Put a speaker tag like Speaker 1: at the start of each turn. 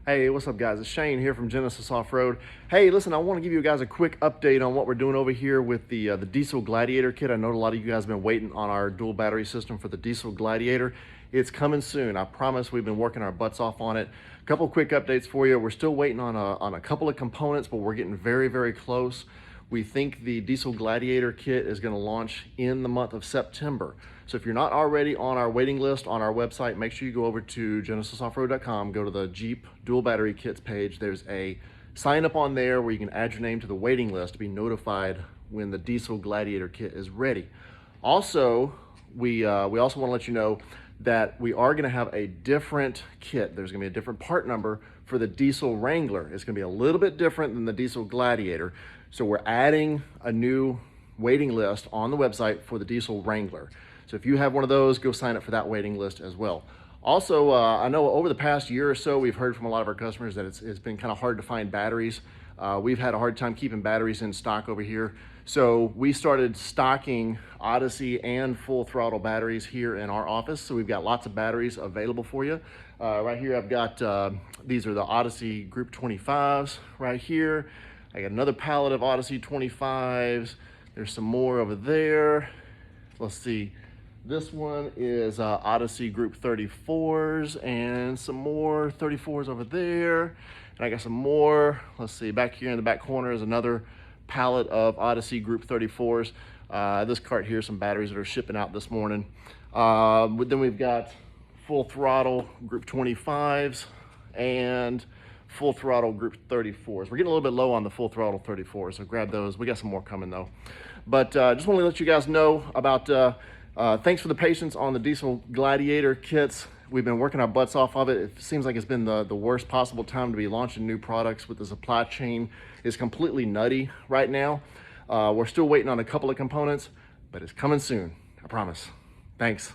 Speaker 1: Hey, what's up guys? It's Shane here from Genesis Off-Road. Hey, listen, I want to give you guys a quick update on what we're doing over here with the diesel Gladiator kit. I know a lot of you guys have been waiting on our dual battery system for the diesel Gladiator. It's coming soon. I promise. We've been working our butts off on it. A couple quick updates for you. We're still waiting on a couple of components, but we're getting very, very close. We think the diesel Gladiator kit is going to launch in the month of September. So if you're not already on our waiting list on our website, make sure you go over to genesisoffroad.com, go to the Jeep dual battery kits page. There's a sign up on there where you can add your name to the waiting list to be notified when the diesel Gladiator kit is ready. Also, we also want to let you know that we are going to have a different kit. There's going to be a different part number for the diesel Wrangler. It's going to be a little bit different than the diesel Gladiator. So we're adding a new waiting list on the website for the diesel Wrangler. So if you have one of those, go sign up for that waiting list as well. Also, I know over the past year or so, we've heard from a lot of our customers that it's been kind of hard to find batteries. We've had a hard time keeping batteries in stock over here. So we started stocking Odyssey and full throttle batteries here in our office. So we've got lots of batteries available for you. Right here, I've got, these are the Odyssey Group 25s right here. I got another pallet of Odyssey 25s. There's some more over there. Let's see. This one is Odyssey Group 34s and some more 34s over there. And I got some more. Let's see, back here in the back corner is another pallet of Odyssey Group 34s. This cart here, some batteries that are shipping out this morning. Then we've got full throttle Group 25s and full throttle Group 34s. We're getting a little bit low on the full throttle 34s, so grab those. We got some more coming though. But just want to let you guys know about thanks for the patience on the diesel Gladiator kits. We've been working our butts off of it. It seems like it's been the worst possible time to be launching new products with the supply chain. It's completely nutty right now. We're still waiting on a couple of components, but it's coming soon, I promise. Thanks.